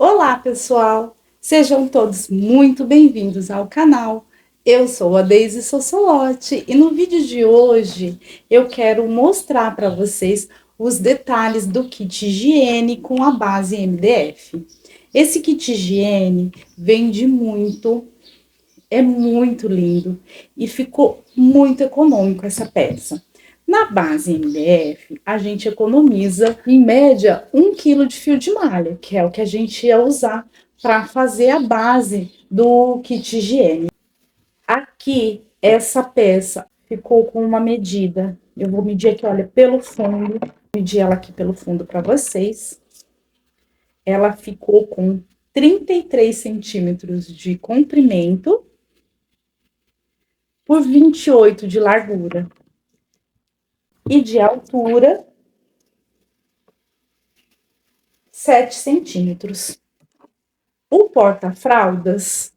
Olá, pessoal! Sejam todos muito bem-vindos ao canal. Eu sou a Deise Sossolotti e no vídeo de hoje eu quero mostrar para vocês os detalhes do kit higiene com a base MDF. Esse kit higiene vende muito, é muito lindo e ficou muito econômico essa peça. Na base MDF, a gente economiza, em média, 1 quilo de fio de malha, que é o que a gente ia usar para fazer a base do kit higiene. Aqui, essa peça ficou com uma medida. Eu vou medir aqui, olha, pelo fundo. Medir ela aqui pelo fundo para vocês. Ela ficou com 33 centímetros de comprimento por 28 de largura. E de altura, 7 centímetros. O porta-fraldas,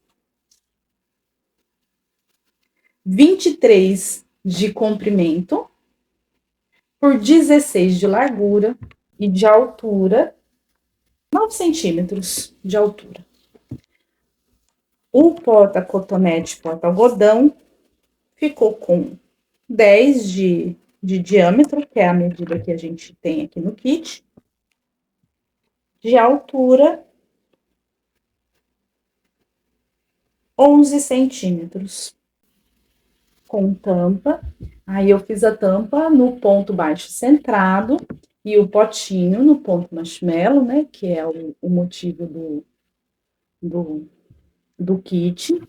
23 de comprimento, por 16 de largura e de altura, 9 centímetros de altura. O porta-cotonete, porta-algodão, ficou com 10 de diâmetro, que é a medida que a gente tem aqui no kit, de altura, 11 centímetros, com tampa. Aí eu fiz a tampa no ponto baixo centrado e o potinho no ponto marshmallow, né, que é o motivo do kit.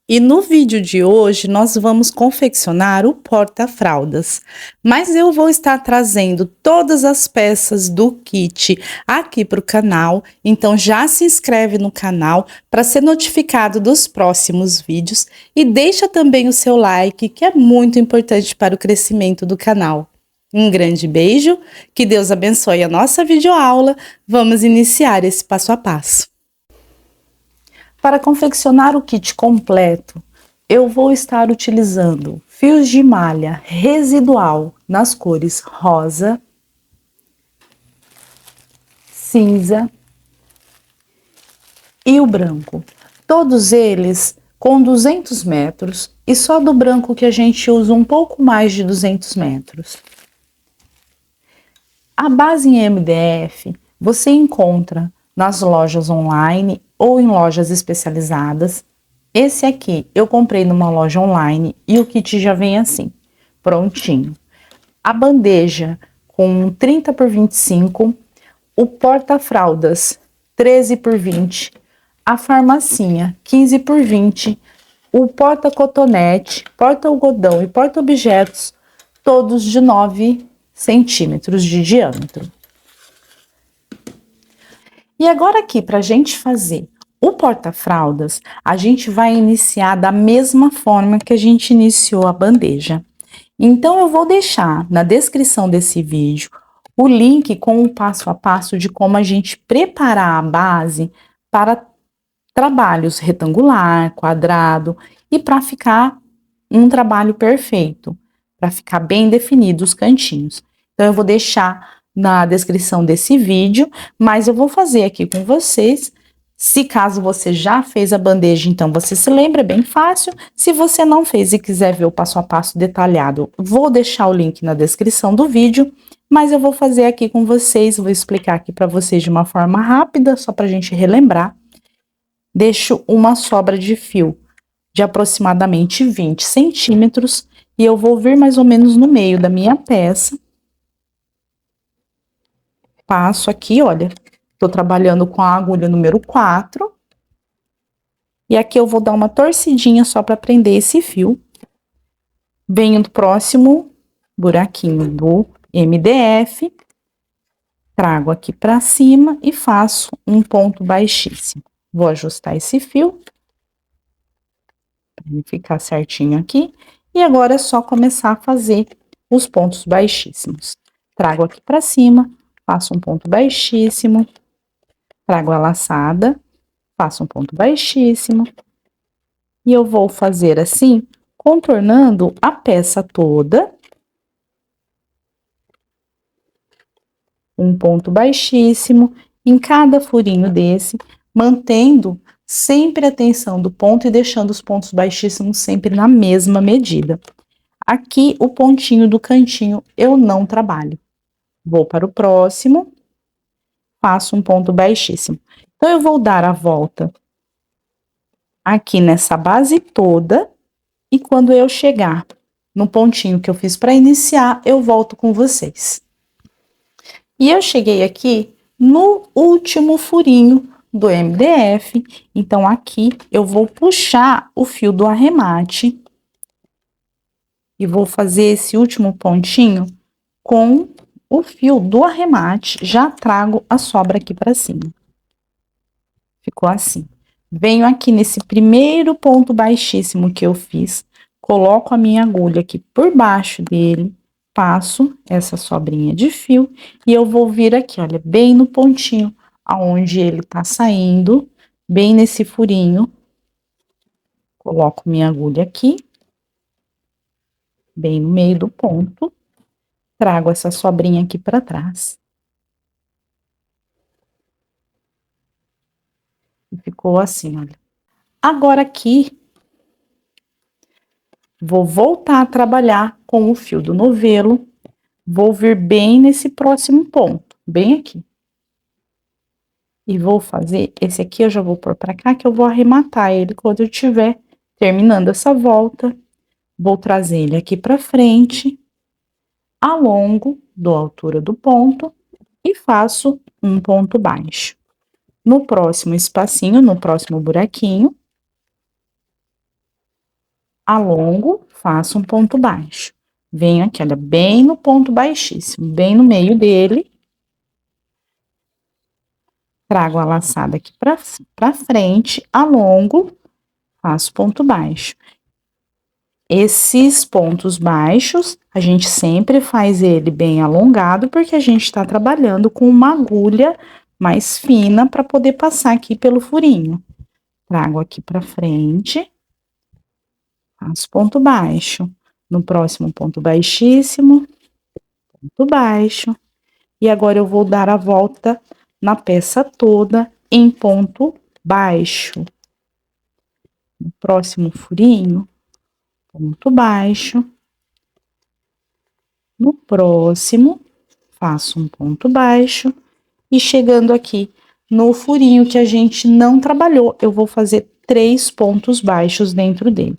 E no vídeo de hoje nós vamos confeccionar o porta-fraldas, mas eu vou estar trazendo todas as peças do kit aqui para o canal, então já se inscreve no canal para ser notificado dos próximos vídeos e deixa também o seu like, que é muito importante para o crescimento do canal. Um grande beijo, que Deus abençoe a nossa videoaula, vamos iniciar esse passo a passo. Para confeccionar o kit completo, eu vou estar utilizando fios de malha residual nas cores rosa, cinza e o branco. Todos eles com 200 metros e só do branco que a gente usa um pouco mais de 200 metros. A base em MDF você encontra nas lojas online ou em lojas especializadas. Esse aqui eu comprei numa loja online e o kit já vem assim, prontinho. A bandeja com 30 por 25, o porta-fraldas 13 por 20, a farmacinha 15 por 20, o porta-cotonete, porta-algodão e porta-objetos, todos de 9 centímetros de diâmetro. E agora aqui, para a gente fazer o porta-fraldas, a gente vai iniciar da mesma forma que a gente iniciou a bandeja. Então, eu vou deixar na descrição desse vídeo o link com o passo a passo de como a gente preparar a base para trabalhos retangular, quadrado e para ficar um trabalho perfeito, para ficar bem definido os cantinhos. Então, eu vou deixar na descrição desse vídeo, mas eu vou fazer aqui com vocês. Se caso você já fez a bandeja, então você se lembra, é bem fácil. Se você não fez e quiser ver o passo a passo detalhado, vou deixar o link na descrição do vídeo, mas eu vou fazer aqui com vocês, vou explicar aqui para vocês de uma forma rápida, só para a gente relembrar. Deixo uma sobra de fio de aproximadamente 20 centímetros e eu vou vir mais ou menos no meio da minha peça. Passo aqui, olha, tô trabalhando com a agulha número 4. E aqui eu vou dar uma torcidinha só para prender esse fio. Venho no próximo buraquinho do MDF. Trago aqui para cima e faço um ponto baixíssimo. Vou ajustar esse fio. Para ele ficar certinho aqui. E agora é só começar a fazer os pontos baixíssimos. Trago aqui para cima. Faço um ponto baixíssimo, trago a laçada, faço um ponto baixíssimo, e eu vou fazer assim, contornando a peça toda. Um ponto baixíssimo em cada furinho desse, mantendo sempre a tensão do ponto e deixando os pontos baixíssimos sempre na mesma medida. Aqui, o pontinho do cantinho eu não trabalho. Vou para o próximo, faço um ponto baixíssimo. Então, eu vou dar a volta aqui nessa base toda, e quando eu chegar no pontinho que eu fiz para iniciar, eu volto com vocês. E eu cheguei aqui no último furinho do MDF, então aqui eu vou puxar o fio do arremate e vou fazer esse último pontinho com o fio do arremate, já trago a sobra aqui para cima. Ficou assim. Venho aqui nesse primeiro ponto baixíssimo que eu fiz, coloco a minha agulha aqui por baixo dele, passo essa sobrinha de fio e eu vou vir aqui, olha, bem no pontinho aonde ele tá saindo, bem nesse furinho. Coloco minha agulha aqui, bem no meio do ponto, trago essa sobrinha aqui para trás. E ficou assim, olha. Agora aqui, vou voltar a trabalhar com o fio do novelo, vou vir bem nesse próximo ponto, bem aqui. E vou fazer, esse aqui eu já vou pôr pra cá, que eu vou arrematar ele quando eu tiver terminando essa volta. Vou trazer ele aqui pra frente, alongo, dou a altura do ponto e faço um ponto baixo. No próximo espacinho, no próximo buraquinho, alongo, faço um ponto baixo. Venho aqui, olha, bem no ponto baixíssimo, bem no meio dele. Trago a laçada aqui pra frente, alongo, faço ponto baixo. Esses pontos baixos, a gente sempre faz ele bem alongado, porque a gente tá trabalhando com uma agulha mais fina para poder passar aqui pelo furinho. Trago aqui pra frente, faço ponto baixo. No próximo ponto baixíssimo, ponto baixo. E agora eu vou dar a volta na peça toda em ponto baixo. No próximo furinho, ponto baixo. No próximo, faço um ponto baixo. E chegando aqui no furinho que a gente não trabalhou, eu vou fazer 3 pontos baixos dentro dele.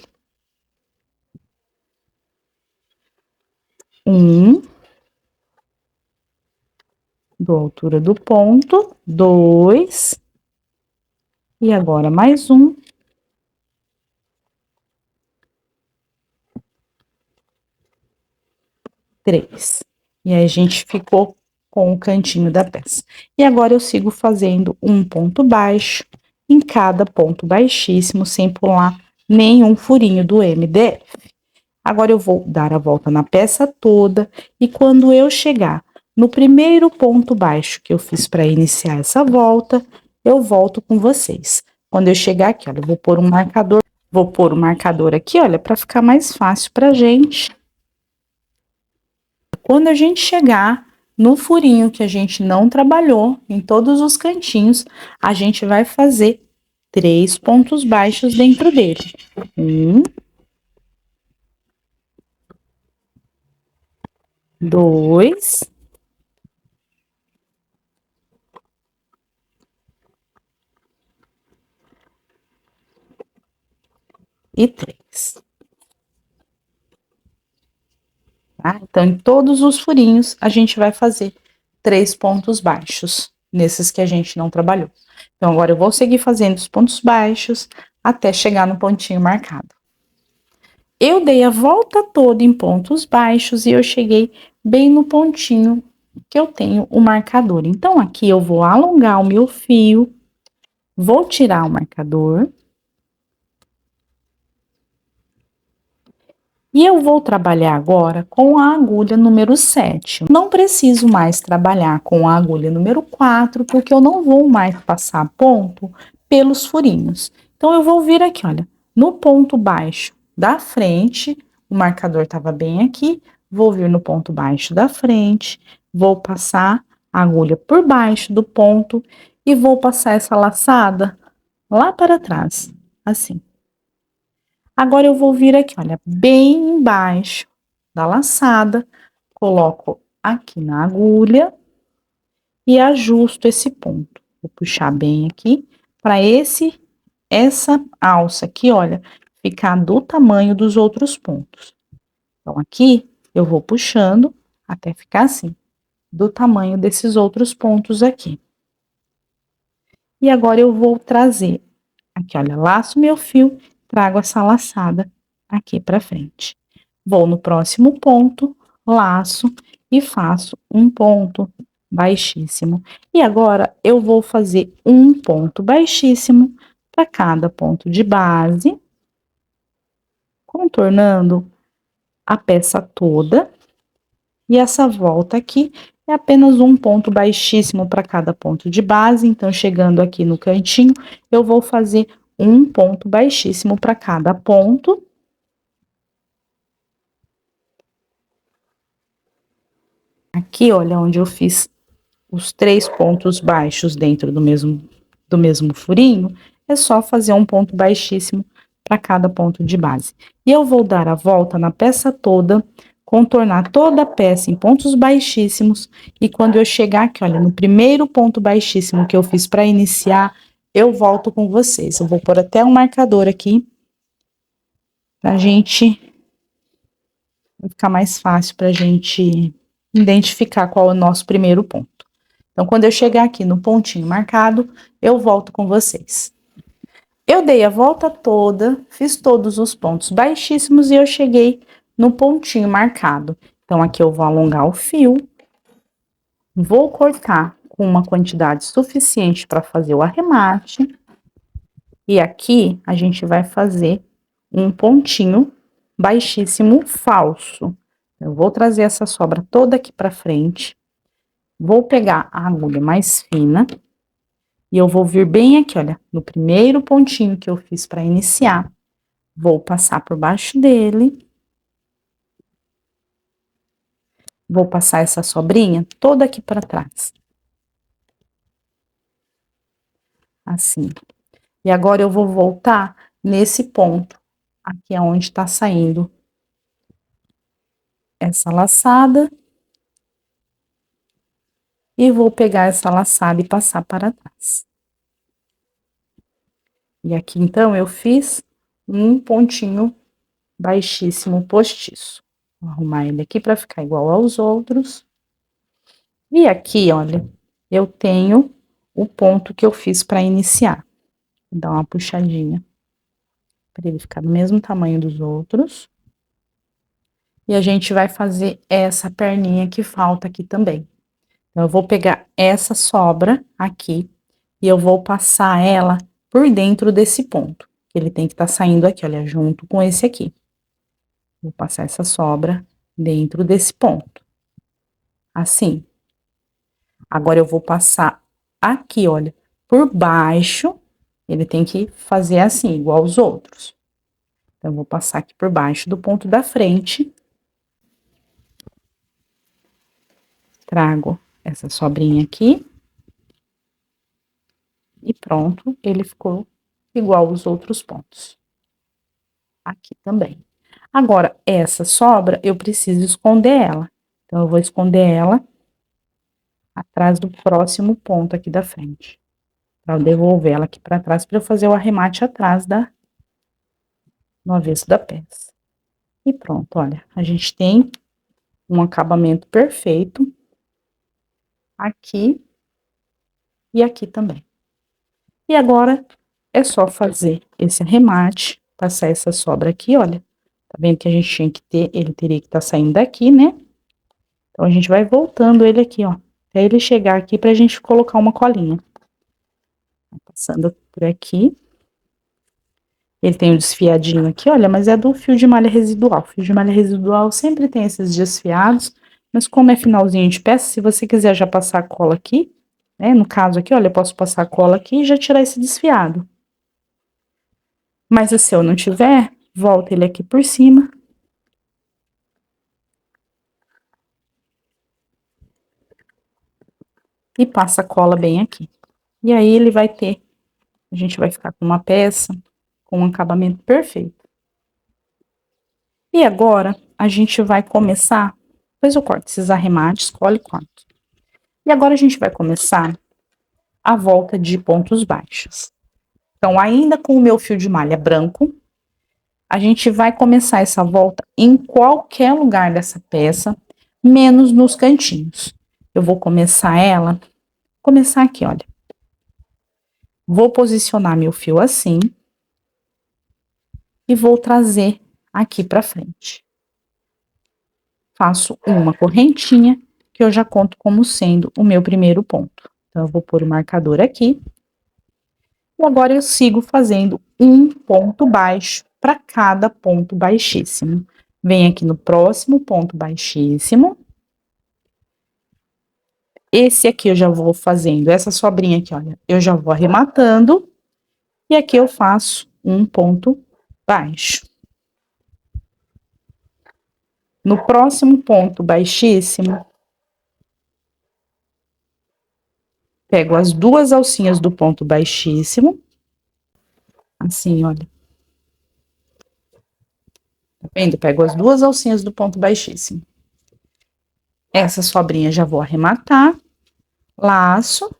Dou a altura do ponto, 2, e agora mais um. 3. E aí, a gente ficou com o cantinho da peça. E agora, eu sigo fazendo um ponto baixo em cada ponto baixíssimo, sem pular nenhum furinho do MDF. Agora, eu vou dar a volta na peça toda, e quando eu chegar no primeiro ponto baixo que eu fiz para iniciar essa volta, eu volto com vocês. Quando eu chegar aqui, olha, eu vou pôr um marcador aqui, olha, para ficar mais fácil pra gente. Quando a gente chegar no furinho que a gente não trabalhou, em todos os cantinhos, a gente vai fazer 3 pontos baixos dentro dele. 1, 2, e 3. Tá? Então, em todos os furinhos, a gente vai fazer 3 pontos baixos, nesses que a gente não trabalhou. Então, agora eu vou seguir fazendo os pontos baixos, até chegar no pontinho marcado. Eu dei a volta toda em pontos baixos, e eu cheguei bem no pontinho que eu tenho o marcador. Então, aqui eu vou alongar o meu fio, vou tirar o marcador. E eu vou trabalhar agora com a agulha número 7. Não preciso mais trabalhar com a agulha número 4, porque eu não vou mais passar ponto pelos furinhos. Então, eu vou vir aqui, olha, no ponto baixo da frente, o marcador estava bem aqui, vou vir no ponto baixo da frente, vou passar a agulha por baixo do ponto e vou passar essa laçada lá para trás, assim. Agora eu vou vir aqui, olha, bem embaixo da laçada, coloco aqui na agulha e ajusto esse ponto. Vou puxar bem aqui para essa alça aqui, olha, ficar do tamanho dos outros pontos. Então aqui eu vou puxando até ficar assim, do tamanho desses outros pontos aqui. E agora eu vou trazer aqui, olha, laço meu fio, trago essa laçada aqui para frente. Vou no próximo ponto, laço e faço um ponto baixíssimo. E agora eu vou fazer um ponto baixíssimo para cada ponto de base, contornando a peça toda. E essa volta aqui é apenas um ponto baixíssimo para cada ponto de base, então chegando aqui no cantinho, eu vou fazer um ponto baixíssimo para cada ponto. Aqui, olha, onde eu fiz os 3 pontos baixos dentro do mesmo furinho, é só fazer um ponto baixíssimo para cada ponto de base. E eu vou dar a volta na peça toda, contornar toda a peça em pontos baixíssimos, e quando eu chegar aqui, olha, no primeiro ponto baixíssimo que eu fiz para iniciar, eu volto com vocês. Eu vou pôr até um marcador aqui, pra gente, vai ficar mais fácil pra gente identificar qual é o nosso primeiro ponto. Então, quando eu chegar aqui no pontinho marcado, eu volto com vocês. Eu dei a volta toda, fiz todos os pontos baixíssimos e eu cheguei no pontinho marcado. Então, aqui eu vou alongar o fio, vou cortar com uma quantidade suficiente para fazer o arremate. E aqui a gente vai fazer um pontinho baixíssimo falso. Eu vou trazer essa sobra toda aqui para frente. Vou pegar a agulha mais fina e eu vou vir bem aqui, olha, no primeiro pontinho que eu fiz para iniciar. Vou passar por baixo dele. Vou passar essa sobrinha toda aqui para trás. Assim. E agora eu vou voltar nesse ponto, aqui é onde tá saindo essa laçada. E vou pegar essa laçada e passar para trás. E aqui, então, eu fiz um pontinho baixíssimo postiço. Vou arrumar ele aqui para ficar igual aos outros. E aqui, olha, eu tenho o ponto que eu fiz para iniciar. Vou dar uma puxadinha para ele ficar do mesmo tamanho dos outros. E a gente vai fazer essa perninha que falta aqui também. Então, eu vou pegar essa sobra aqui e eu vou passar ela por dentro desse ponto. Ele tem que estar saindo aqui, olha, junto com esse aqui. Vou passar essa sobra dentro desse ponto. Assim. Agora, eu vou passar aqui, olha, por baixo. Ele tem que fazer assim, igual os outros. Então, eu vou passar aqui por baixo do ponto da frente. Trago essa sobrinha aqui. E pronto, ele ficou igual os outros pontos. Aqui também. Agora, essa sobra, eu preciso esconder ela. Então, eu vou esconder ela atrás do próximo ponto aqui da frente. Pra eu devolver ela aqui pra trás, pra eu fazer o arremate atrás no avesso da peça. E pronto, olha, a gente tem um acabamento perfeito aqui e aqui também. E agora, é só fazer esse arremate, passar essa sobra aqui, olha. Tá vendo que a gente tinha que ter, ele teria que estar saindo daqui, né? Então, a gente vai voltando ele aqui, ó, até ele chegar aqui pra gente colocar uma colinha. Passando por aqui. Ele tem um desfiadinho aqui, olha, mas é do fio de malha residual. O fio de malha residual sempre tem esses desfiados, mas como é finalzinho de peça, se você quiser já passar a cola aqui, né, no caso aqui, olha, eu posso passar a cola aqui e já tirar esse desfiado. Mas se eu não tiver, volta ele aqui por cima. E passa a cola bem aqui. E aí ele vai ter, a gente vai ficar com uma peça com um acabamento perfeito. E agora a gente vai começar, depois eu corto esses arremates, escolhe e corto. E agora a gente vai começar a volta de pontos baixos. Então, ainda com o meu fio de malha branco, a gente vai começar essa volta em qualquer lugar dessa peça, menos nos cantinhos. Eu vou começar aqui, olha. Vou posicionar meu fio assim e vou trazer aqui pra frente. Faço uma correntinha que eu já conto como sendo o meu primeiro ponto. Então, eu vou pôr o marcador aqui. E agora eu sigo fazendo um ponto baixo para cada ponto baixíssimo. Venho aqui no próximo ponto baixíssimo. Esse aqui eu já vou fazendo, essa sobrinha aqui, olha, eu já vou arrematando. E aqui eu faço um ponto baixo. No próximo ponto baixíssimo, pego as duas alcinhas do ponto baixíssimo, assim, olha. Tá vendo? Pego as duas alcinhas do ponto baixíssimo. Essa sobrinha já vou arrematar, laço,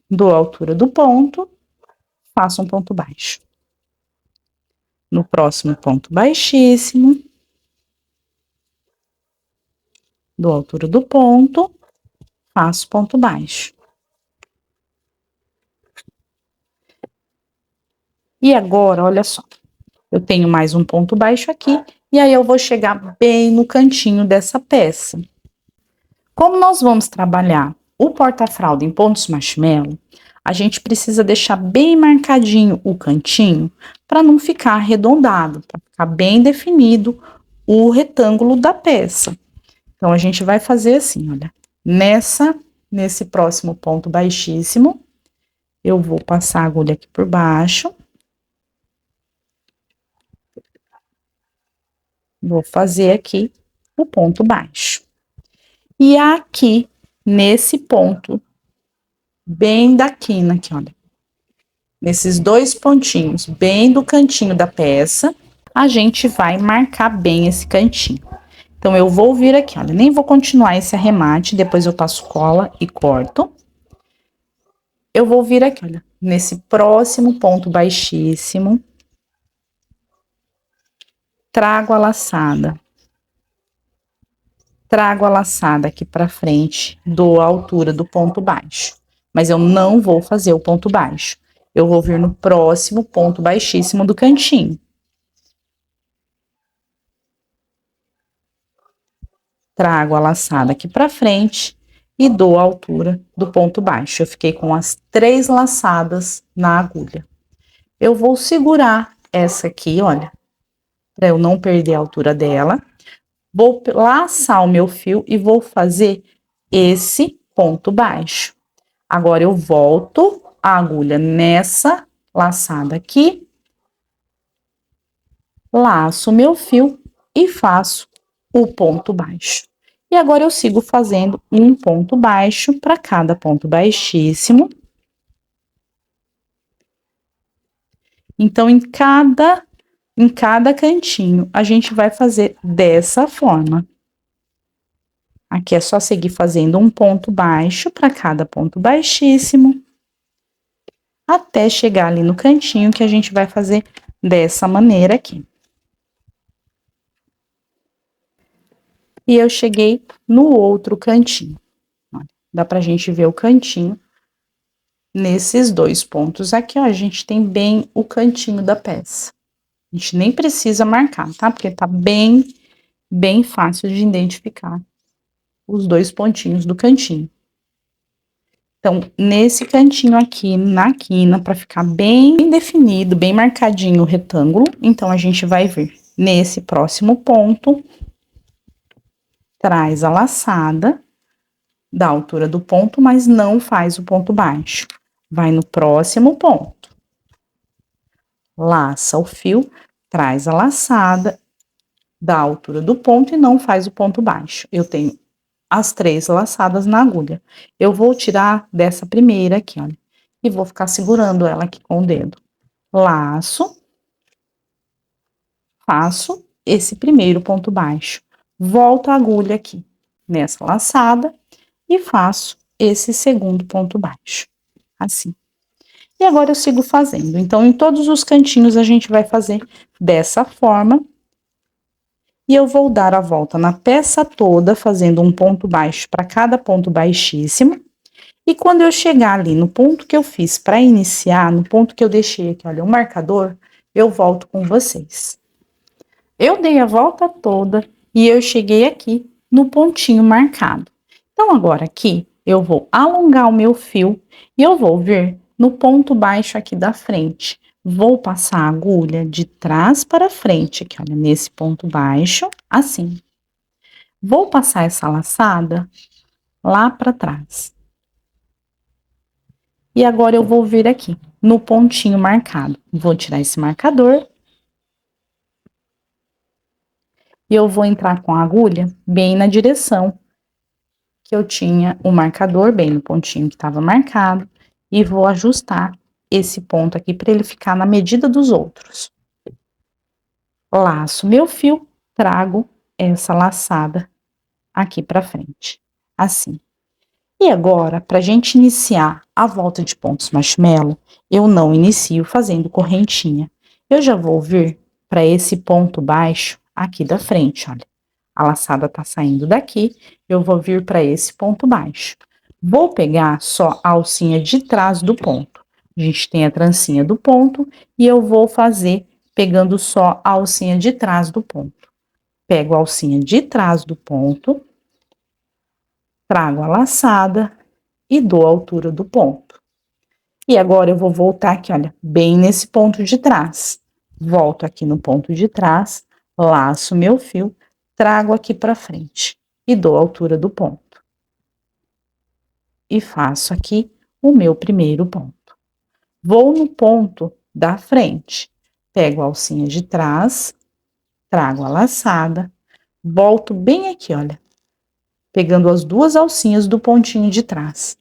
dou a altura do ponto, faço um ponto baixo. No próximo ponto baixíssimo, dou a altura do ponto, faço ponto baixo. E agora, olha só, eu tenho mais um ponto baixo aqui, e aí eu vou chegar bem no cantinho dessa peça. Como nós vamos trabalhar o porta-fralda em pontos marshmallow, a gente precisa deixar bem marcadinho o cantinho para não ficar arredondado, para ficar bem definido o retângulo da peça. Então, a gente vai fazer assim, olha, nesse próximo ponto baixíssimo, eu vou passar a agulha aqui por baixo. Vou fazer aqui o ponto baixo. E aqui, nesse ponto, bem da quina aqui, olha. Nesses dois pontinhos, bem do cantinho da peça, a gente vai marcar bem esse cantinho. Então, eu vou vir aqui, olha, nem vou continuar esse arremate, depois eu passo cola e corto. Eu vou vir aqui, olha, nesse próximo ponto baixíssimo, trago a laçada aqui pra frente, dou a altura do ponto baixo. Mas eu não vou fazer o ponto baixo. Eu vou vir no próximo ponto baixíssimo do cantinho. Trago a laçada aqui pra frente e dou a altura do ponto baixo. Eu fiquei com as 3 laçadas na agulha. Eu vou segurar essa aqui, olha, pra eu não perder a altura dela. Vou laçar o meu fio e vou fazer esse ponto baixo. Agora, eu volto a agulha nessa laçada aqui, laço o meu fio e faço o ponto baixo. E agora, eu sigo fazendo um ponto baixo para cada ponto baixíssimo. Então, em cada cantinho, a gente vai fazer dessa forma. Aqui é só seguir fazendo um ponto baixo para cada ponto baixíssimo, até chegar ali no cantinho, que a gente vai fazer dessa maneira aqui. E eu cheguei no outro cantinho. Olha, dá pra gente ver o cantinho. Nesses dois pontos aqui, ó, a gente tem bem o cantinho da peça. A gente nem precisa marcar, tá? Porque tá bem fácil de identificar os dois pontinhos do cantinho. Então, nesse cantinho aqui, na quina, para ficar bem definido, bem marcadinho o retângulo, então, a gente vai vir nesse próximo ponto, traz a laçada da altura do ponto, mas não faz o ponto baixo. Vai no próximo ponto. Laça o fio, traz a laçada da altura do ponto e não faz o ponto baixo. Eu tenho as 3 laçadas na agulha. Eu vou tirar dessa primeira aqui, olha. e vou ficar segurando ela aqui com o dedo. Laço, faço esse primeiro ponto baixo, volto a agulha aqui nessa laçada e faço esse segundo ponto baixo, assim. E agora eu sigo fazendo. Então, em todos os cantinhos a gente vai fazer dessa forma. E eu vou dar a volta na peça toda, fazendo um ponto baixo para cada ponto baixíssimo. E quando eu chegar ali no ponto que eu fiz para iniciar, no ponto que eu deixei aqui, olha, o marcador, eu volto com vocês. Eu dei a volta toda e eu cheguei aqui no pontinho marcado. Então, agora aqui, eu vou alongar o meu fio e eu vou vir no ponto baixo aqui da frente. Vou passar a agulha de trás para frente, aqui, olha, nesse ponto baixo, assim. Vou passar essa laçada lá para trás. E agora eu vou vir aqui no pontinho marcado. Vou tirar esse marcador. E eu vou entrar com a agulha bem na direção que eu tinha o marcador, bem no pontinho que estava marcado. E vou ajustar esse ponto aqui para ele ficar na medida dos outros. Laço meu fio, trago essa laçada aqui para frente, assim. E agora, para a gente iniciar a volta de pontos marshmallow, eu não inicio fazendo correntinha. Eu já vou vir para esse ponto baixo aqui da frente, olha. A laçada tá saindo daqui, eu vou vir para esse ponto baixo. Vou pegar só a alcinha de trás do ponto. A gente tem a trancinha do ponto e eu vou fazer pegando só a alcinha de trás do ponto. Pego a alcinha de trás do ponto, trago a laçada e dou a altura do ponto. E agora eu vou voltar aqui, olha, bem nesse ponto de trás. Volto aqui no ponto de trás, laço meu fio, trago aqui para frente e dou a altura do ponto. E faço aqui o meu primeiro ponto. Vou no ponto da frente, pego a alcinha de trás, trago a laçada, volto bem aqui, olha, pegando as duas alcinhas do pontinho de trás.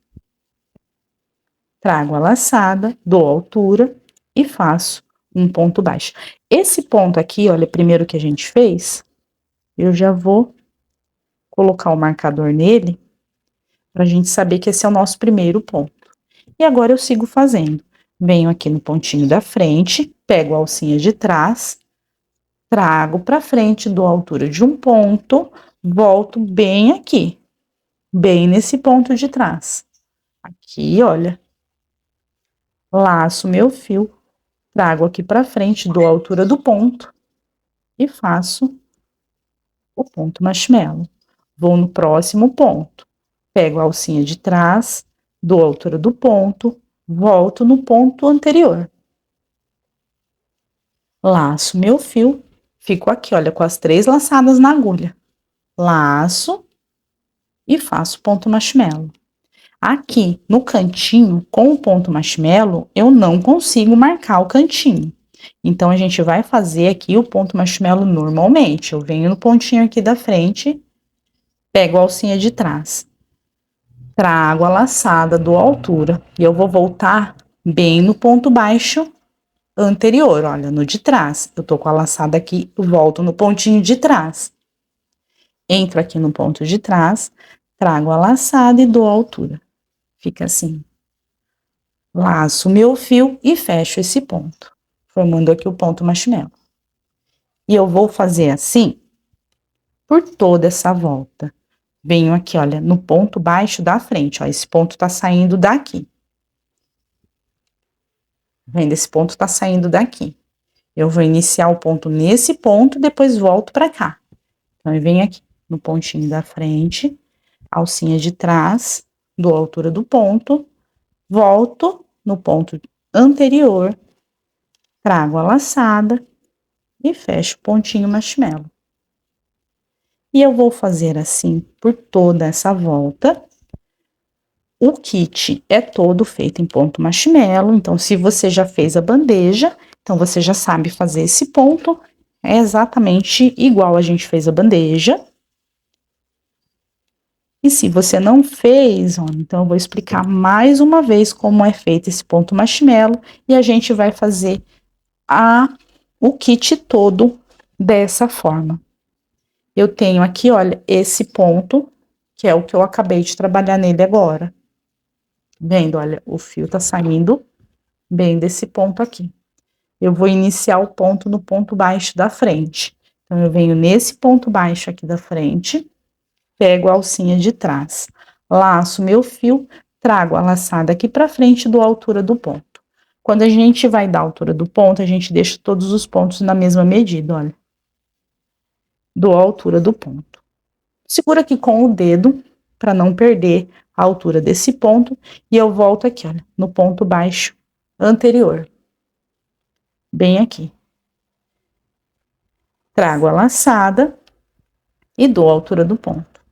Trago a laçada, dou a altura e faço um ponto baixo. Esse ponto aqui, olha, primeiro que a gente fez, eu já vou colocar o marcador nele, pra gente saber que esse é o nosso primeiro ponto. E agora eu sigo fazendo. Venho aqui no pontinho da frente, pego a alcinha de trás, trago pra frente, dou a altura de um ponto, volto bem aqui, bem nesse ponto de trás. Aqui, olha. Laço meu fio, trago aqui pra frente, dou a altura do ponto e faço o ponto marshmallow. Vou no próximo ponto, pego a alcinha de trás, dou a altura do ponto, volto no ponto anterior. Laço meu fio, fico aqui, olha, com as 3 laçadas na agulha. Laço e faço ponto marshmallow. Aqui no cantinho, com o ponto marshmallow, eu não consigo marcar o cantinho. Então, a gente vai fazer aqui o ponto marshmallow normalmente. Eu venho no pontinho aqui da frente, pego a alcinha de trás, trago a laçada, dou a altura, e eu vou voltar bem no ponto baixo anterior, olha, no de trás. Eu tô com a laçada aqui, volto no pontinho de trás. Entro aqui no ponto de trás, trago a laçada e dou a altura. Fica assim. Laço meu fio e fecho esse ponto, formando aqui o ponto marshmallow. E eu vou fazer assim por toda essa volta. Venho aqui, olha, no ponto baixo da frente, ó, esse ponto tá saindo daqui. Vendo? Esse ponto tá saindo daqui. Eu vou iniciar o ponto nesse ponto, depois volto pra cá. Então, eu venho aqui no pontinho da frente, alcinha de trás, dou a altura do ponto, volto no ponto anterior, trago a laçada e fecho o pontinho marshmallow. E eu vou fazer assim por toda essa volta. O kit é todo feito em ponto marshmallow, então se você já fez a bandeja, então você já sabe fazer esse ponto, é exatamente igual a gente fez a bandeja. E se você não fez, ó, então eu vou explicar mais uma vez como é feito esse ponto marshmallow e a gente vai fazer o kit todo dessa forma. Eu tenho aqui, olha, esse ponto, que é o que eu acabei de trabalhar nele agora. Vendo, olha, o fio tá saindo bem desse ponto aqui. Eu vou iniciar o ponto no ponto baixo da frente. Então, eu venho nesse ponto baixo aqui da frente, pego a alcinha de trás, laço meu fio, trago a laçada aqui pra frente do altura do ponto. Quando a gente vai dar a altura do ponto, a gente deixa todos os pontos na mesma medida, olha. Dou a altura do ponto. Segura aqui com o dedo, para não perder a altura desse ponto, e eu volto aqui, olha, no ponto baixo anterior. Bem aqui. Trago a laçada e dou a altura do ponto.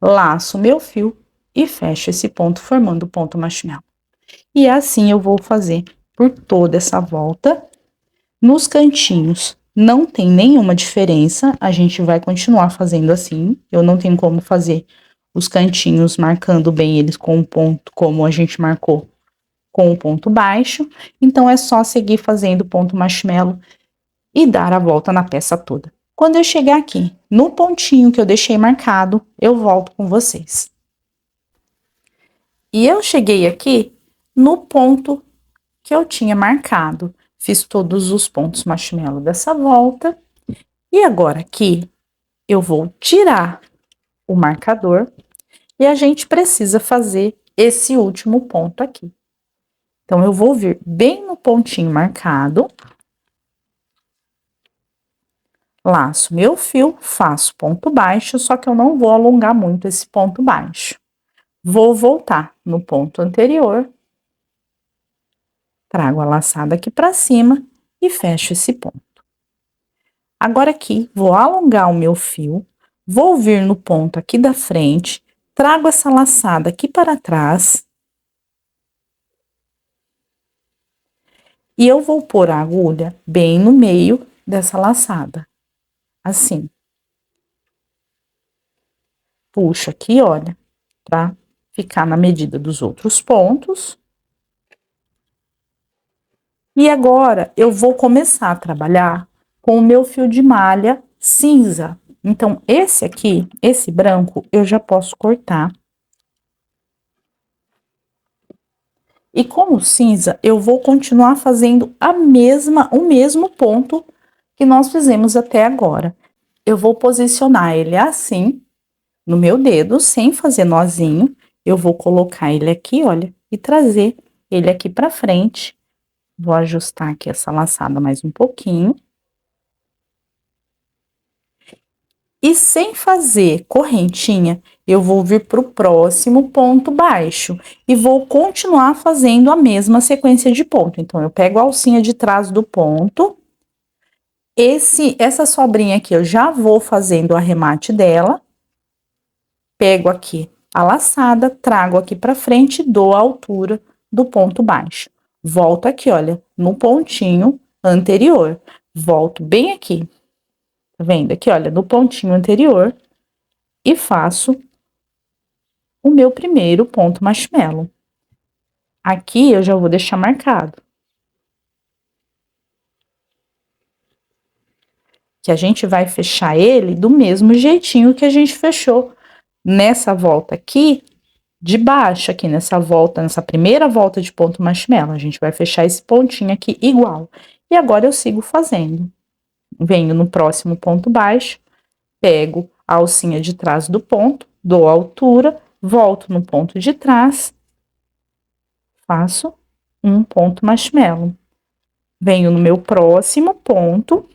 Laço meu fio e fecho esse ponto, formando o ponto marshmallow. E assim eu vou fazer por toda essa volta. Nos cantinhos não tem nenhuma diferença, a gente vai continuar fazendo assim. Eu não tenho como fazer os cantinhos marcando bem eles com um ponto, como a gente marcou com o ponto baixo. Então, é só seguir fazendo ponto marshmallow e dar a volta na peça toda. Quando eu chegar aqui no pontinho que eu deixei marcado, eu volto com vocês. E eu cheguei aqui no ponto que eu tinha marcado. Fiz todos os pontos marshmallow dessa volta. E agora aqui, eu vou tirar o marcador e a gente precisa fazer esse último ponto aqui. Então, eu vou vir bem no pontinho marcado, laço meu fio, faço ponto baixo, só que eu não vou alongar muito esse ponto baixo. Vou voltar no ponto anterior, trago a laçada aqui pra cima e fecho esse ponto. Agora aqui, vou alongar o meu fio, vou vir no ponto aqui da frente, trago essa laçada aqui para trás. E eu vou pôr a agulha bem no meio dessa laçada, assim. Puxo aqui, olha, pra ficar na medida dos outros pontos. E agora, eu vou começar a trabalhar com o meu fio de malha cinza. Então, esse aqui, esse branco, eu já posso cortar. E com o cinza, eu vou continuar fazendo o mesmo ponto que nós fizemos até agora. Eu vou posicionar ele assim, no meu dedo, sem fazer nozinho. Eu vou colocar ele aqui, olha, e trazer ele aqui pra frente. Vou ajustar aqui essa laçada mais um pouquinho. E sem fazer correntinha, eu vou vir pro próximo ponto baixo e vou continuar fazendo a mesma sequência de ponto. Então, eu pego a alcinha de trás do ponto. Essa sobrinha aqui, eu já vou fazendo o arremate dela. Pego aqui a laçada, trago aqui pra frente, dou a altura do ponto baixo. Volto aqui, olha, no pontinho anterior. Volto bem aqui. Tá vendo? Aqui, olha, no pontinho anterior. E faço o meu primeiro ponto marshmallow. Aqui eu já vou deixar marcado. Que a gente vai fechar ele do mesmo jeitinho que a gente fechou nessa volta aqui, de baixo, aqui nessa volta, nessa primeira volta de ponto marshmallow. A gente vai fechar esse pontinho aqui igual. E agora eu sigo fazendo. Venho no próximo ponto baixo, pego a alcinha de trás do ponto, dou a altura, volto no ponto de trás, faço um ponto marshmallow. Venho no meu próximo ponto,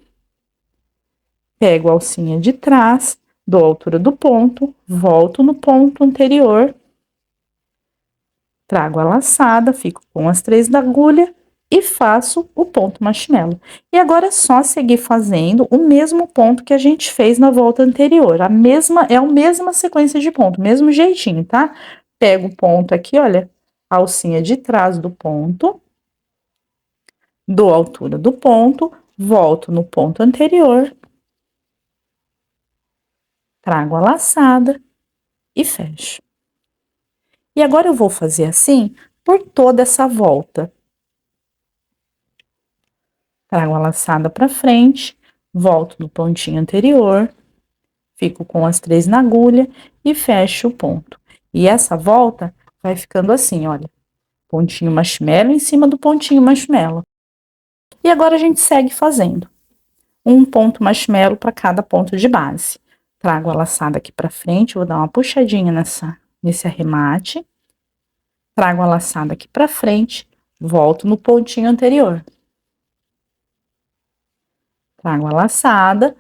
pego a alcinha de trás, dou a altura do ponto, volto no ponto anterior, trago a laçada, fico com as 3 da agulha e faço o ponto marshmallow. E agora é só seguir fazendo o mesmo ponto que a gente fez na volta anterior. É a mesma sequência de ponto, mesmo jeitinho, tá? Pego o ponto aqui, olha, a alcinha de trás do ponto, dou a altura do ponto, volto no ponto anterior, trago a laçada e fecho. E agora eu vou fazer assim por toda essa volta. Trago a laçada pra frente, volto no pontinho anterior, fico com as 3 na agulha e fecho o ponto. E essa volta vai ficando assim, olha, pontinho marshmallow em cima do pontinho marshmallow. E agora a gente segue fazendo um ponto marshmallow para cada ponto de base. Trago a laçada aqui pra frente, vou dar uma puxadinha nesse arremate. Trago a laçada aqui pra frente, volto no pontinho anterior. Trago a laçada,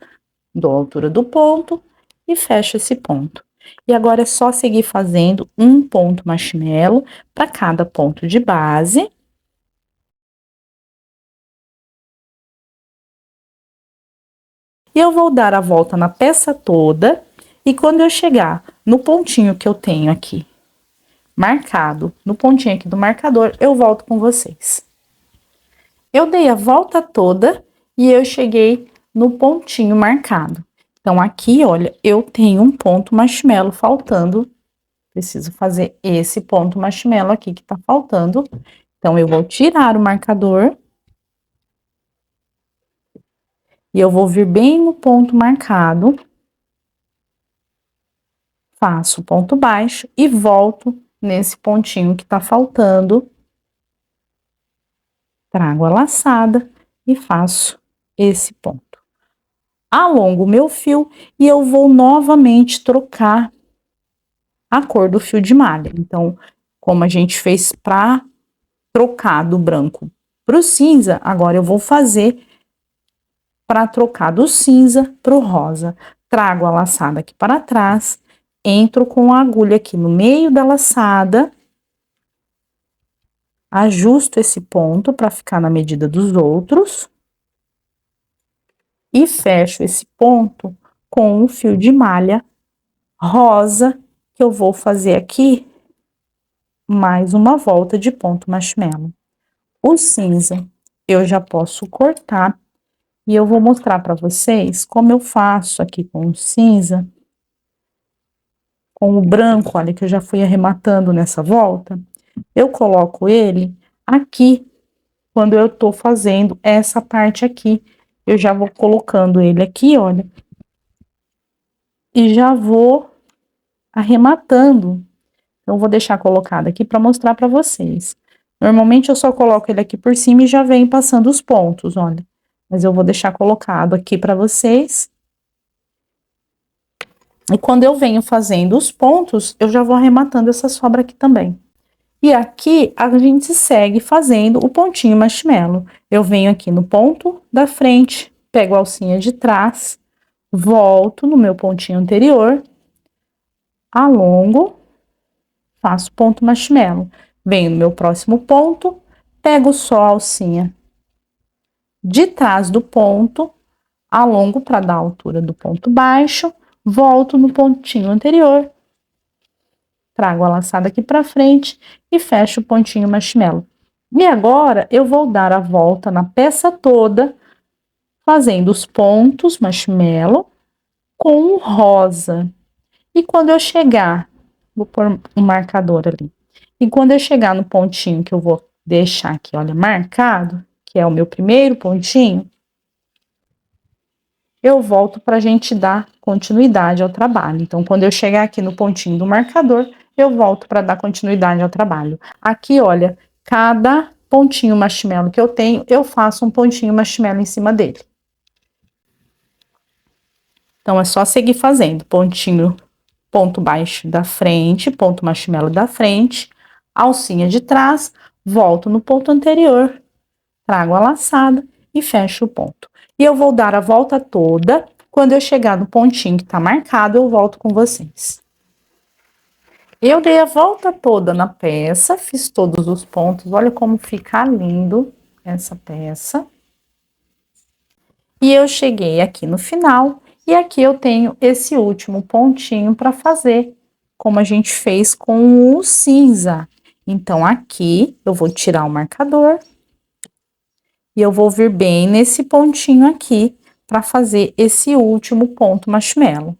dou a altura do ponto e fecho esse ponto. E agora é só seguir fazendo um ponto marshmallow para cada ponto de base. E eu vou dar a volta na peça toda, e quando eu chegar no pontinho que eu tenho aqui marcado, no pontinho aqui do marcador, eu volto com vocês. Eu dei a volta toda e eu cheguei no pontinho marcado. Então, aqui, olha, eu tenho um ponto marshmallow faltando. Preciso fazer esse ponto marshmallow aqui que tá faltando. Então, eu vou tirar o marcador. E eu vou vir bem no ponto marcado. Faço ponto baixo e volto nesse pontinho que tá faltando. Trago a laçada e faço esse ponto. Alongo o meu fio e eu vou novamente trocar a cor do fio de malha. Então, como a gente fez para trocar do branco pro cinza, agora eu vou fazer para trocar do cinza pro rosa. Trago a laçada aqui para trás, entro com a agulha aqui no meio da laçada, ajusto esse ponto para ficar na medida dos outros e fecho esse ponto com o fio de malha rosa, que eu vou fazer aqui mais uma volta de ponto marshmallow. O cinza eu já posso cortar e eu vou mostrar para vocês como eu faço aqui com o cinza, com o branco, olha que eu já fui arrematando nessa volta. Eu coloco ele aqui, quando eu tô fazendo essa parte aqui, eu já vou colocando ele aqui, olha, e já vou arrematando. Então, eu vou deixar colocado aqui para mostrar para vocês. Normalmente, eu só coloco ele aqui por cima e já venho passando os pontos, olha. Mas eu vou deixar colocado aqui para vocês. E quando eu venho fazendo os pontos, eu já vou arrematando essa sobra aqui também. E aqui, a gente segue fazendo o pontinho marshmallow. Eu venho aqui no ponto da frente, pego a alcinha de trás, volto no meu pontinho anterior, alongo, faço ponto marshmallow. Venho no meu próximo ponto, pego só a alcinha de trás do ponto, alongo para dar a altura do ponto baixo, volto no pontinho anterior, trago a laçada aqui para frente e fecho o pontinho marshmallow. E agora, eu vou dar a volta na peça toda, fazendo os pontos marshmallow com o rosa. E quando eu chegar, vou pôr um marcador ali. E quando eu chegar no pontinho que eu vou deixar aqui, olha, marcado, que é o meu primeiro pontinho, eu volto pra gente dar continuidade ao trabalho. Então, quando eu chegar aqui no pontinho do marcador, eu volto para dar continuidade ao trabalho. Aqui, olha, cada pontinho marshmallow que eu tenho, eu faço um pontinho marshmallow em cima dele. Então, é só seguir fazendo pontinho, ponto baixo da frente, ponto marshmallow da frente, alcinha de trás, volto no ponto anterior, trago a laçada e fecho o ponto. E eu vou dar a volta toda, quando eu chegar no pontinho que tá marcado, eu volto com vocês. Eu dei a volta toda na peça, fiz todos os pontos, olha como fica lindo essa peça. E eu cheguei aqui no final, e aqui eu tenho esse último pontinho para fazer, como a gente fez com o cinza. Então, aqui eu vou tirar o marcador, e eu vou vir bem nesse pontinho aqui, para fazer esse último ponto marshmallow.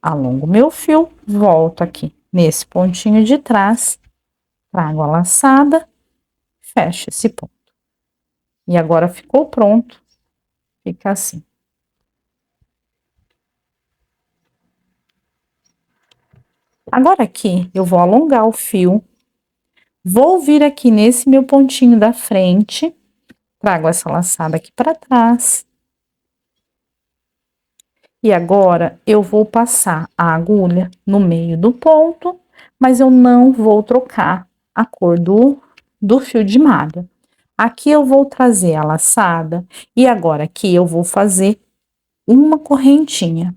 Alongo meu fio, volto aqui nesse pontinho de trás, trago a laçada, fecho esse ponto. E agora ficou pronto, fica assim. Agora aqui, eu vou alongar o fio, vou vir aqui nesse meu pontinho da frente, trago essa laçada aqui para trás. E agora, eu vou passar a agulha no meio do ponto, mas eu não vou trocar a cor do fio de malha. Aqui eu vou trazer a laçada e agora aqui eu vou fazer uma correntinha.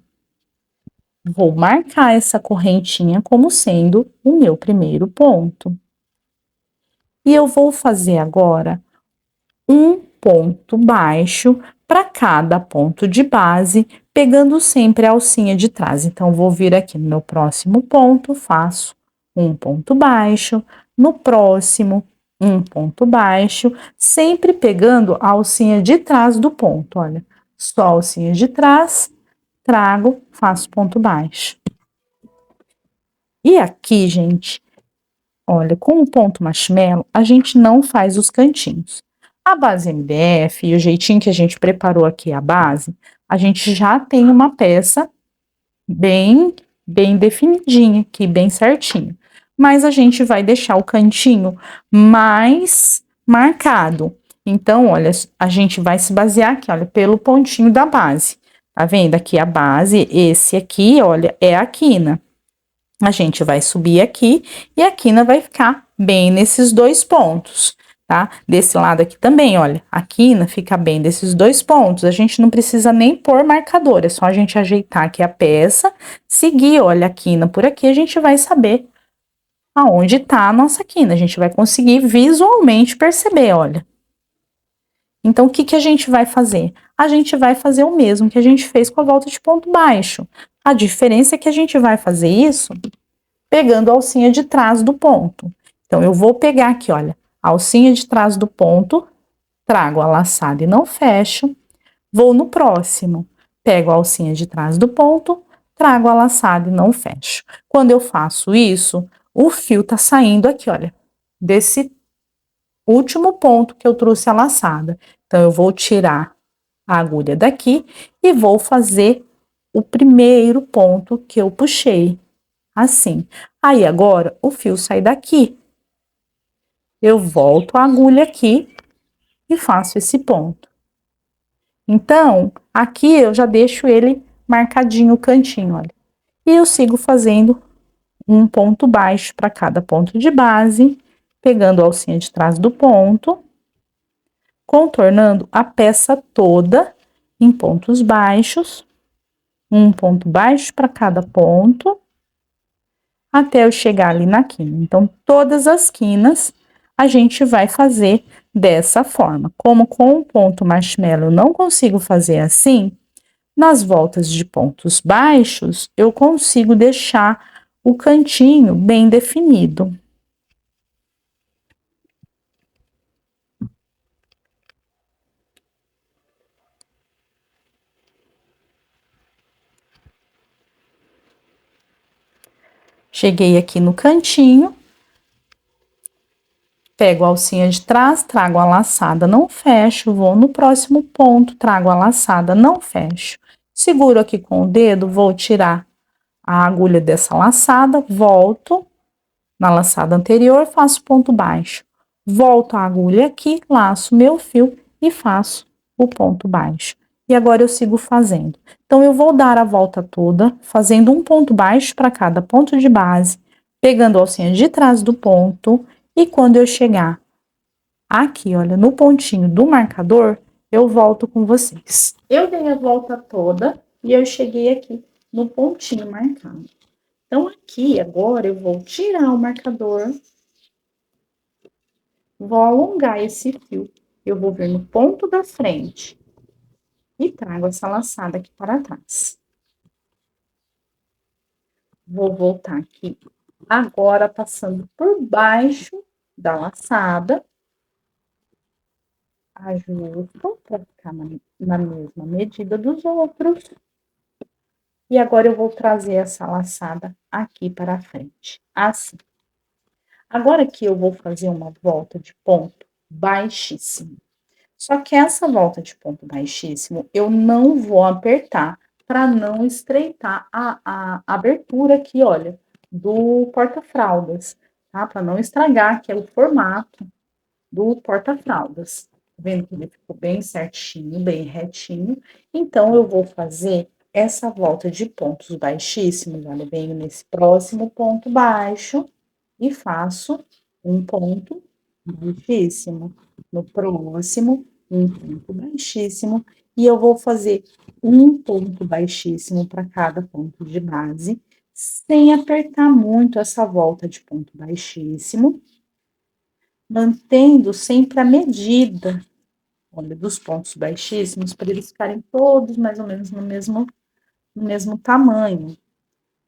Vou marcar essa correntinha como sendo o meu primeiro ponto. E eu vou fazer agora um ponto baixo para cada ponto de base, pegando sempre a alcinha de trás. Então, vou vir aqui no meu próximo ponto, faço um ponto baixo, no próximo, um ponto baixo, sempre pegando a alcinha de trás do ponto, olha, só a alcinha de trás, trago, faço ponto baixo. E aqui, gente, olha, com o ponto marshmallow, a gente não faz os cantinhos. A base MDF e o jeitinho que a gente preparou aqui a base, a gente já tem uma peça bem definidinha aqui, bem certinho. Mas a gente vai deixar o cantinho mais marcado. Então, olha, a gente vai se basear aqui, olha, pelo pontinho da base. Tá vendo? Aqui a base, esse aqui, olha, é a quina. A gente vai subir aqui e a quina vai ficar bem nesses dois pontos, tá? Desse lado aqui também, olha, a quina fica bem desses dois pontos. A gente não precisa nem pôr marcador, é só a gente ajeitar aqui a peça, seguir, olha, a quina por aqui, a gente vai saber aonde tá a nossa quina. A gente vai conseguir visualmente perceber, olha. Então, o que que a gente vai fazer? A gente vai fazer o mesmo que a gente fez com a volta de ponto baixo. A diferença é que a gente vai fazer isso pegando a alcinha de trás do ponto. Então, eu vou pegar aqui, olha, a alcinha de trás do ponto, trago a laçada e não fecho, vou no próximo, pego a alcinha de trás do ponto, trago a laçada e não fecho. Quando eu faço isso, o fio tá saindo aqui, olha, desse último ponto que eu trouxe a laçada. Então, eu vou tirar a agulha daqui e vou fazer o primeiro ponto que eu puxei, assim. Aí, agora, o fio sai daqui. Eu volto a agulha aqui e faço esse ponto. Então, aqui eu já deixo ele marcadinho o cantinho, olha. E eu sigo fazendo um ponto baixo para cada ponto de base, pegando a alcinha de trás do ponto, contornando a peça toda em pontos baixos, um ponto baixo para cada ponto, até eu chegar ali na quina. Então, todas as quinas a gente vai fazer dessa forma. Como com o ponto marshmallow eu não consigo fazer assim, nas voltas de pontos baixos, eu consigo deixar o cantinho bem definido. Cheguei aqui no cantinho, pego a alcinha de trás, trago a laçada, não fecho, vou no próximo ponto, trago a laçada, não fecho. Seguro aqui com o dedo, vou tirar a agulha dessa laçada, volto na laçada anterior, faço ponto baixo. Volto a agulha aqui, laço meu fio e faço o ponto baixo. E agora eu sigo fazendo. Então, eu vou dar a volta toda, fazendo um ponto baixo para cada ponto de base, pegando a alcinha de trás do ponto, e quando eu chegar aqui, olha, no pontinho do marcador, eu volto com vocês. Eu dei a volta toda e eu cheguei aqui no pontinho marcado. Então, aqui agora eu vou tirar o marcador, vou alongar esse fio. Eu vou vir no ponto da frente e trago essa laçada aqui para trás. Vou voltar aqui agora, passando por baixo da laçada. Ajusto para ficar na mesma medida dos outros. E agora eu vou trazer essa laçada aqui para frente, assim. Agora aqui eu vou fazer uma volta de ponto baixíssimo. Só que essa volta de ponto baixíssimo, eu não vou apertar para não estreitar a abertura aqui, olha, do porta-fraldas, tá? Para não estragar aqui o formato do porta-fraldas. Tá vendo que ele ficou bem certinho, bem retinho? Então, eu vou fazer essa volta de pontos baixíssimos, olha, venho nesse próximo ponto baixo e faço um ponto baixíssimo. No próximo, um ponto baixíssimo, e eu vou fazer um ponto baixíssimo para cada ponto de base, sem apertar muito essa volta de ponto baixíssimo, mantendo sempre a medida, olha, dos pontos baixíssimos, para eles ficarem todos mais ou menos no mesmo tamanho.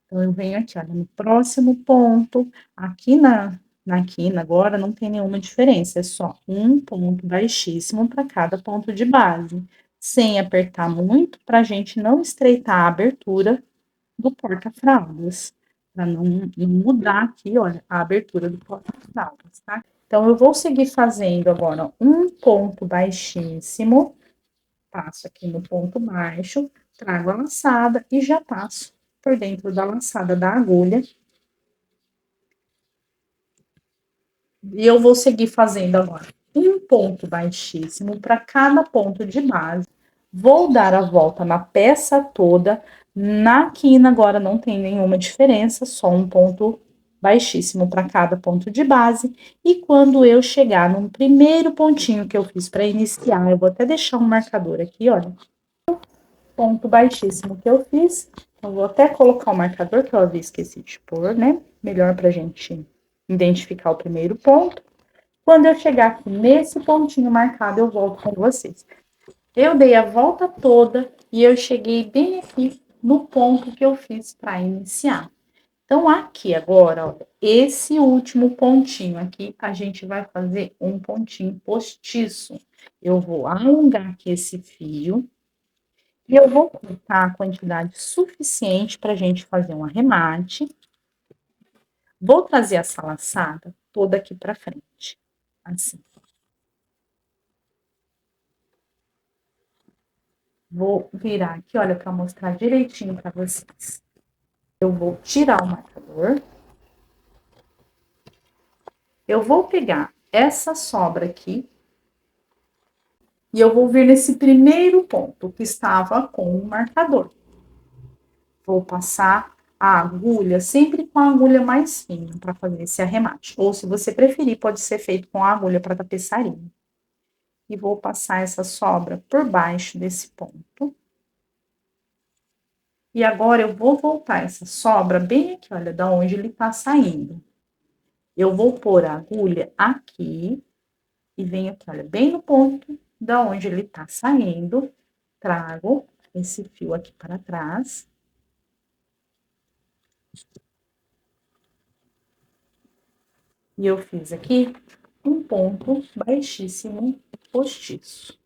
Então, eu venho aqui, olha, no próximo ponto, aqui na quina agora não tem nenhuma diferença, é só um ponto baixíssimo para cada ponto de base, sem apertar muito, para a gente não estreitar a abertura do porta-fraldas, para não mudar aqui, olha, a abertura do porta-fraldas, tá? Então, eu vou seguir fazendo agora um ponto baixíssimo, passo aqui no ponto baixo, trago a laçada e já passo por dentro da laçada da agulha. E eu vou seguir fazendo agora um ponto baixíssimo para cada ponto de base. Vou dar a volta na peça toda. Na quina agora não tem nenhuma diferença, só um ponto baixíssimo para cada ponto de base. E quando eu chegar no primeiro pontinho que eu fiz para iniciar, eu vou até deixar um marcador aqui, olha. Ponto baixíssimo que eu fiz. Eu vou até colocar o marcador que eu havia esquecido de pôr, né? Melhor pra gente identificar o primeiro ponto. Quando eu chegar aqui nesse pontinho marcado, eu volto com vocês. Eu dei a volta toda e eu cheguei bem aqui no ponto que eu fiz para iniciar. Então, aqui agora, ó, esse último pontinho aqui, a gente vai fazer um pontinho postiço. Eu vou alongar aqui esse fio e eu vou cortar a quantidade suficiente para a gente fazer um arremate. Vou trazer essa laçada toda aqui para frente, assim. Vou virar aqui, olha, para mostrar direitinho para vocês. Eu vou tirar o marcador. Eu vou pegar essa sobra aqui e eu vou vir nesse primeiro ponto que estava com o marcador. Vou passar a agulha, sempre com a agulha mais fina, para fazer esse arremate. Ou, se você preferir, pode ser feito com a agulha para tapeçaria. E vou passar essa sobra por baixo desse ponto. E agora, eu vou voltar essa sobra bem aqui, olha, da onde ele tá saindo. Eu vou pôr a agulha aqui e venho aqui, olha, bem no ponto da onde ele tá saindo. Trago esse fio aqui para trás. E eu fiz aqui um ponto baixíssimo postiço.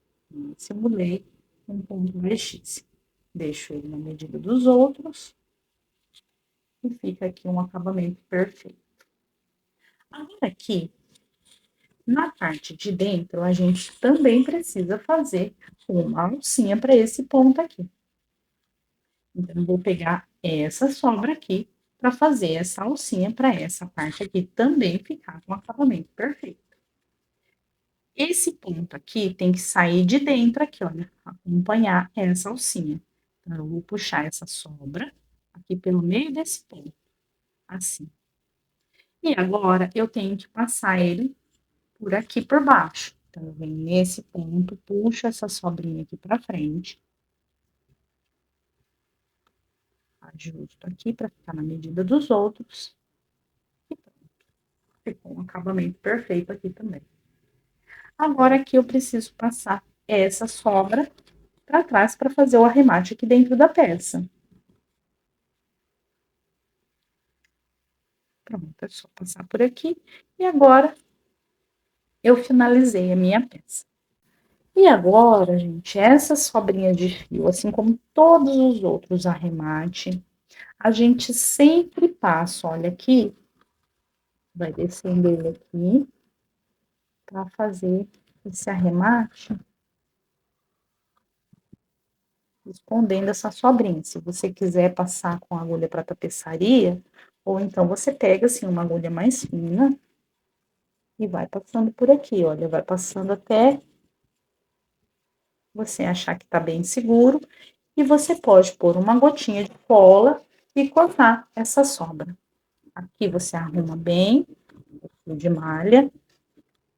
Simulei um ponto baixíssimo. Deixo ele na medida dos outros. E fica aqui um acabamento perfeito. Agora aqui, na parte de dentro, a gente também precisa fazer uma alcinha para esse ponto aqui. Então, eu vou pegar essa sobra aqui para fazer essa alcinha para essa parte aqui também ficar com acabamento perfeito. Esse ponto aqui tem que sair de dentro aqui, olha, acompanhar essa alcinha. Então, eu vou puxar essa sobra aqui pelo meio desse ponto, assim. E agora, eu tenho que passar ele por aqui por baixo. Então, eu venho nesse ponto, puxo essa sobrinha aqui pra frente. Ajusto aqui pra ficar na medida dos outros. E pronto. Ficou um acabamento perfeito aqui também. Agora, aqui eu preciso passar essa sobra para trás para fazer o arremate aqui dentro da peça. Pronto, é só passar por aqui. E agora, eu finalizei a minha peça. E agora, gente, essa sobrinha de fio, assim como todos os outros arremate, a gente sempre passa, olha aqui, vai descendo ele aqui, para fazer esse arremate, escondendo essa sobrinha. Se você quiser passar com agulha para tapeçaria, ou então você pega, assim, uma agulha mais fina e vai passando por aqui, olha, vai passando até você achar que tá bem seguro, e você pode pôr uma gotinha de cola e cortar essa sobra. Aqui você arruma bem o fio de malha,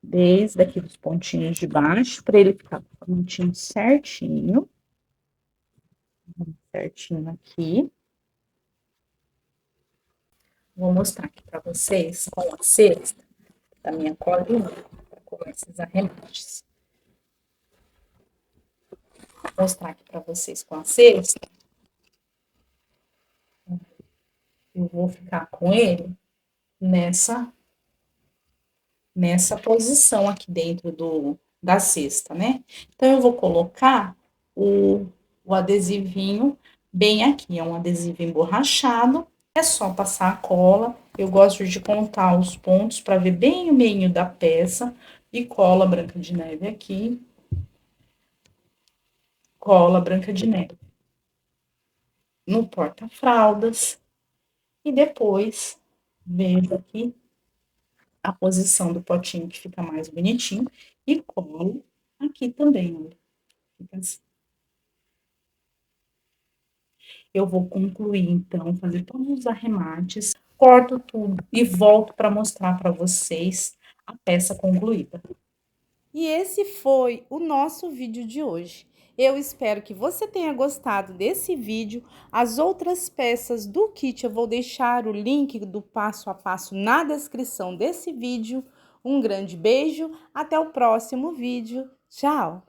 desde aqui dos pontinhos de baixo, para ele ficar bonitinho certinho. Certinho aqui. Vou mostrar aqui para vocês com a cesta da minha colinha, com esses arremates. Vou mostrar aqui para vocês com a cesta. Eu vou ficar com ele nessa posição aqui dentro da cesta, né? Então, eu vou colocar o adesivinho bem aqui. É um adesivo emborrachado, é só passar a cola. Eu gosto de contar os pontos para ver bem o meio da peça. E cola Branca de Neve aqui. Cola Branca de Neve no porta-fraldas. E depois, vejo aqui a posição do potinho que fica mais bonitinho. E colo aqui também, olha. Fica assim. Eu vou concluir, então, fazer todos os arremates, corto tudo e volto para mostrar para vocês a peça concluída. E esse foi o nosso vídeo de hoje. Eu espero que você tenha gostado desse vídeo. As outras peças do kit eu vou deixar o link do passo a passo na descrição desse vídeo. Um grande beijo, até o próximo vídeo. Tchau!